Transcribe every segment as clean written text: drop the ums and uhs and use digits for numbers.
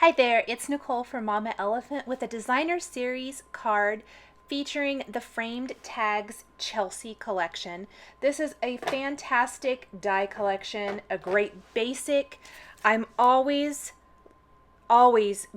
Hi there, it's Nicole from Mama Elephant with a designer series card featuring the framed tags Chelsea collection. This is a fantastic die collection, a great basic. I'm always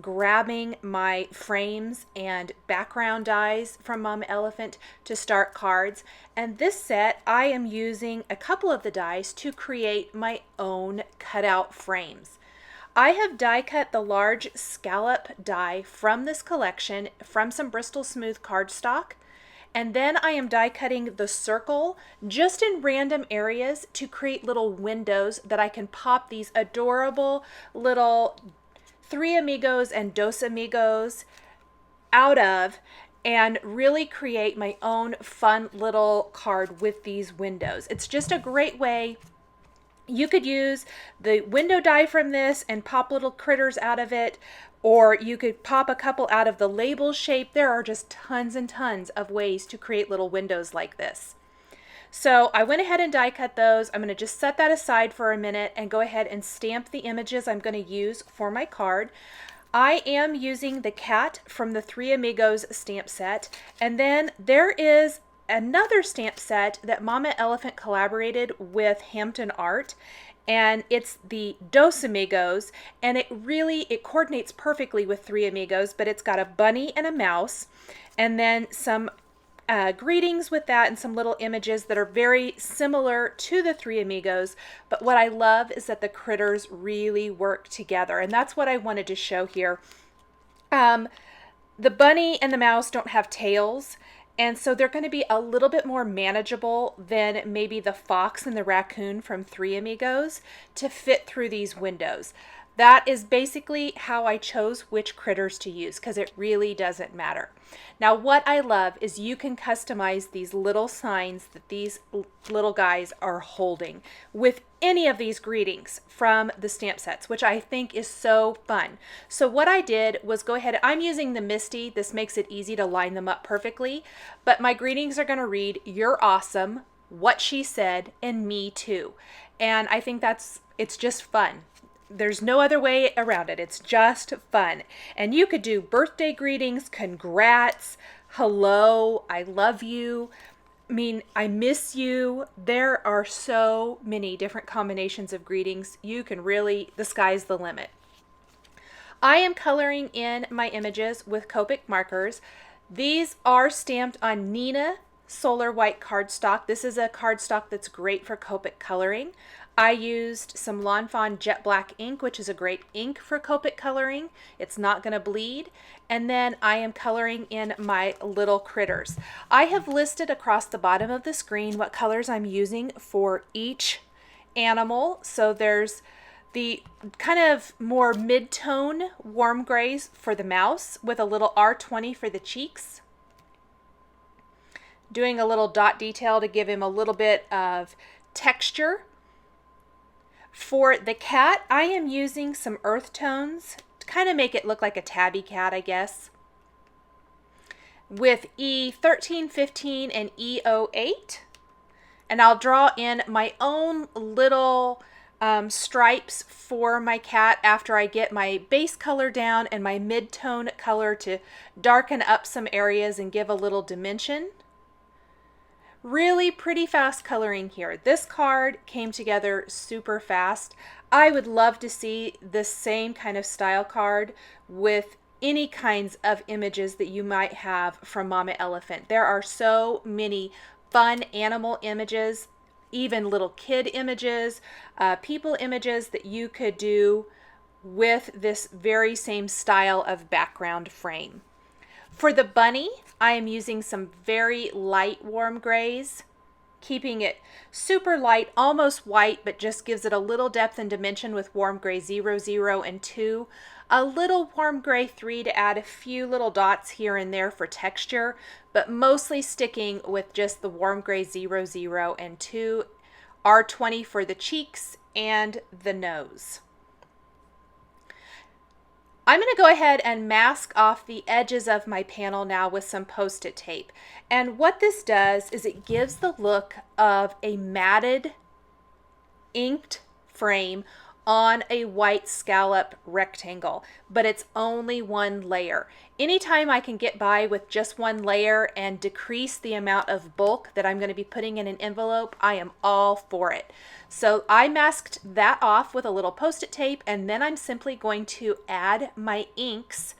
grabbing my frames and background dies from Mama Elephant to start cards. And this set, I am using a couple of the dies to create my own cutout frames. I have die cut the large scallop die from this collection from some Bristol Smooth cardstock. And then I am die cutting the circle just in random areas to create little windows that I can pop these adorable little Three Amigos and Dos Amigos out of and really create my own fun little card with these windows. It's just a great way. You could use the window die from this and pop little critters out of it, or you could pop a couple out of the label shape. There are just tons and tons of ways to create little windows like this. So I went ahead and die cut those. I'm going to just set that aside for a minute and go ahead and stamp the images I'm going to use for my card. I am using the cat from the Three Amigos stamp set, and then there is another stamp set that Mama Elephant collaborated with Hampton Art, and it's the Dos Amigos, and it coordinates perfectly with Three Amigos, but it's got a bunny and a mouse, and then some greetings with that and some little images that are very similar to the Three Amigos. But what I love is that the critters really work together, and that's what I wanted to show here. The bunny and the mouse don't have tails, and so they're going to be a little bit more manageable than maybe the fox and the raccoon from Three Amigos to fit through these windows. That is basically how I chose which critters to use, because it really doesn't matter. Now, what I love is you can customize these little signs that these little guys are holding with any of these greetings from the stamp sets, which I think is so fun. So what I did was go ahead, I'm using the Misty. This makes it easy to line them up perfectly, but my greetings are going to read, "You're awesome," "What she said," and "Me too." And I think it's just fun. There's no other way around it. It's just fun. And you could do birthday greetings, congrats, hello, I love you, I miss you. There are so many different combinations of greetings. You can really, the sky's the limit. I am coloring in my images with Copic markers. These are stamped on Nina Solar White cardstock. This is a cardstock that's great for Copic coloring. I used some Lawn Fawn Jet Black ink, which is a great ink for Copic coloring. It's not going to bleed. And then I am coloring in my little critters. I have listed across the bottom of the screen what colors I'm using for each animal. So there's the kind of more mid-tone warm grays for the mouse with a little R20 for the cheeks. Doing a little dot detail to give him a little bit of texture. For the cat, I am using some earth tones to kind of make it look like a tabby cat, I guess, with E1315 and E08. And I'll draw in my own little stripes for my cat after I get my base color down and my mid-tone color to darken up some areas and give a little dimension. Really pretty fast coloring here. This card came together super fast. I would love to see this same kind of style card with any kinds of images that you might have from Mama Elephant. There are so many fun animal images, even little kid images, people images that you could do with this very same style of background frame. For the bunny, I am using some very light warm grays, keeping it super light, almost white, but just gives it a little depth and dimension with warm gray 0, 0, and 2. A little warm gray 3 to add a few little dots here and there for texture, but mostly sticking with just the warm gray 0, 0, and 2. R20 for the cheeks and the nose. I'm going to go ahead and mask off the edges of my panel now with some Post-it tape. And what this does is it gives the look of a matted, inked frame on a white scallop rectangle, but it's only one layer. Anytime I can get by with just one layer and decrease the amount of bulk that I'm going to be putting in an envelope, I am all for it. So I masked that off with a little Post-it tape, and then I'm simply going to add my inks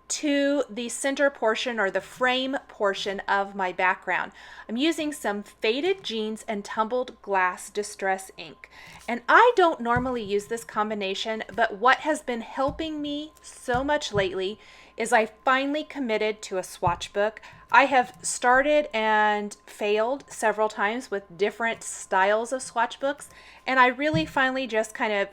to the center portion or the frame portion of my background. I'm using some Faded Jeans and Tumbled Glass Distress ink. And I don't normally use this combination, but what has been helping me so much lately is I finally committed to a swatch book. I have started and failed several times with different styles of swatch books, and I really finally just kind of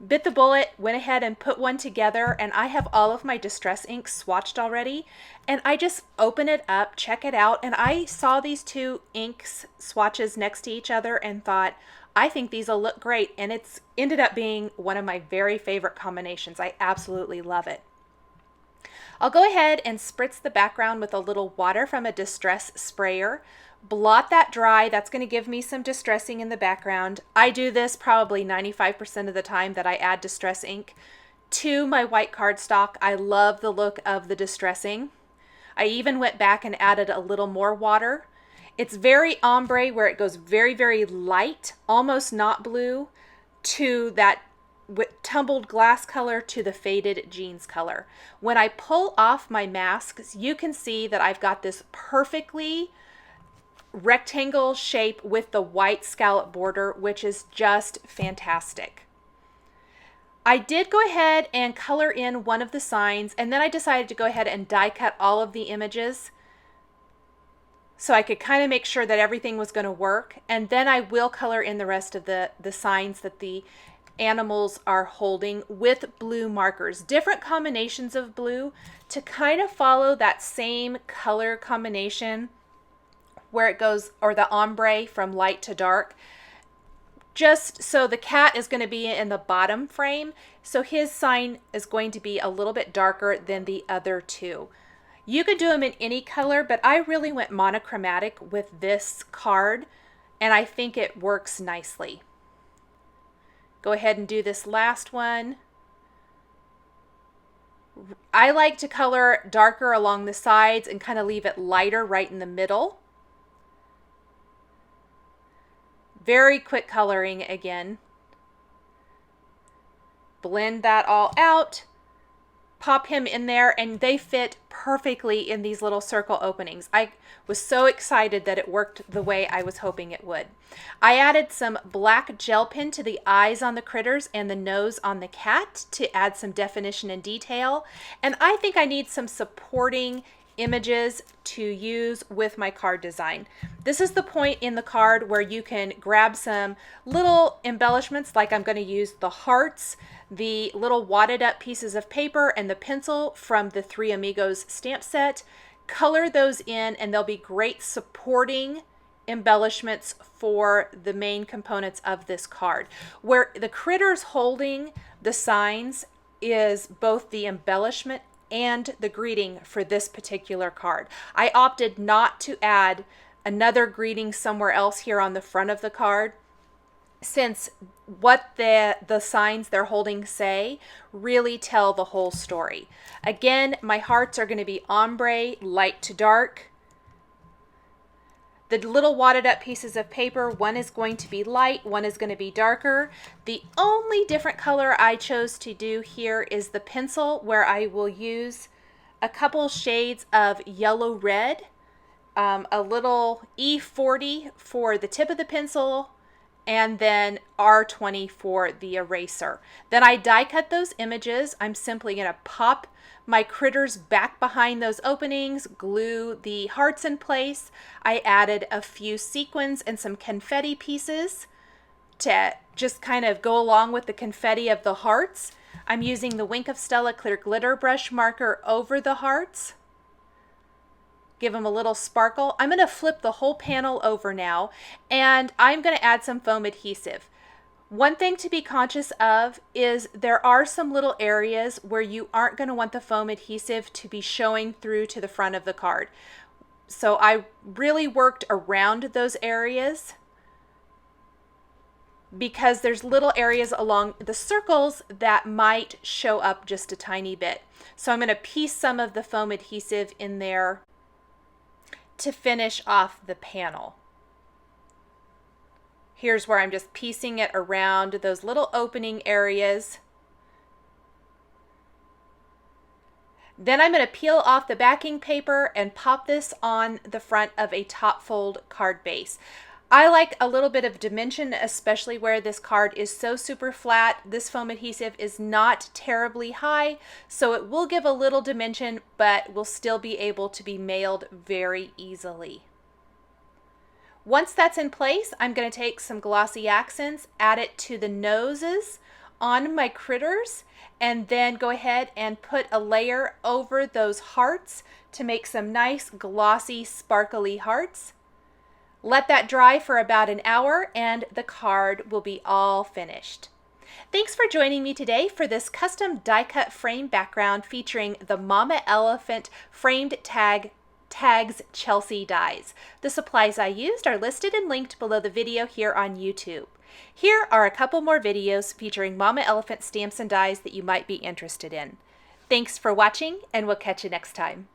bit the bullet, went ahead and put one together, and I have all of my distress inks swatched already. And I just open it up, check it out, and I saw these two inks swatches next to each other and thought, I think these will look great. And it's ended up being one of my very favorite combinations. I absolutely love it. I'll go ahead and spritz the background with a little water from a distress sprayer. Blot that dry. That's going to give me some distressing in the background. I do this probably 95% of the time that I add distress ink to my white cardstock. I love the look of the distressing. I even went back and added a little more water. It's very ombre, where it goes very, very light, almost not blue, to that with tumbled glass color to the Faded Jeans color. When I pull off my masks, you can see that I've got this perfectly rectangle shape with the white scallop border, which is just fantastic. I did go ahead and color in one of the signs, and then I decided to go ahead and die cut all of the images so I could kind of make sure that everything was going to work. And then I will color in the rest of the signs that the animals are holding with blue markers, different combinations of blue to kind of follow that same color combination where it goes, or the ombre from light to dark. Just so the cat is going to be in the bottom frame, so his sign is going to be a little bit darker than the other two. You could do them in any color, but I really went monochromatic with this card, and I think it works nicely. Go ahead and do this last one. I like to color darker along the sides and kind of leave it lighter right in the middle. Very quick coloring again. Blend that all out. Pop him in there, and they fit perfectly in these little circle openings. I was so excited that it worked the way I was hoping it would. I added some black gel pen to the eyes on the critters and the nose on the cat to add some definition and detail. And I think I need some supporting images to use with my card design. This is the point in the card where you can grab some little embellishments, like I'm going to use the hearts, the little wadded up pieces of paper, and the pencil from the Three Amigos stamp set. Color those in, and they'll be great supporting embellishments for the main components of this card. Where the critters holding the signs is both the embellishment and the greeting for this particular card. I opted not to add another greeting somewhere else here on the front of the card, since what the signs they're holding say really tell the whole story. Again, my hearts are going to be ombre, light to dark. The little wadded up pieces of paper, one is going to be light, one is going to be darker. The only different color I chose to do here is the pencil, where I will use a couple shades of yellow red, a little E40 for the tip of the pencil, and then R20 for the eraser. Then I die cut those images. I'm simply going to pop my critters back behind those openings, glue the hearts in place. I added a few sequins and some confetti pieces to just kind of go along with the confetti of the hearts. I'm using the Wink of Stella Clear Glitter Brush marker over the hearts. Give them a little sparkle. I'm going to flip the whole panel over now, and I'm going to add some foam adhesive. One thing to be conscious of is there are some little areas where you aren't going to want the foam adhesive to be showing through to the front of the card. So I really worked around those areas. because there's little areas along the circles that might show up just a tiny bit. So I'm going to piece some of the foam adhesive in there to finish off the panel. Here's where I'm just piecing it around those little opening areas. Then I'm going to peel off the backing paper and pop this on the front of a top fold card base. I like a little bit of dimension, especially where this card is so super flat. This foam adhesive is not terribly high, so it will give a little dimension, but will still be able to be mailed very easily. Once that's in place, I'm going to take some glossy accents, add it to the noses on my critters, and then go ahead and put a layer over those hearts to make some nice glossy sparkly hearts. Let that dry for about an hour and the card will be all finished. Thanks for joining me today for this custom die cut frame background featuring the Mama Elephant framed tags Chelsea dies. The supplies I used are listed and linked below the video here on YouTube. Here are a couple more videos featuring Mama Elephant stamps and dies that you might be interested in. Thanks for watching, and we'll catch you next time.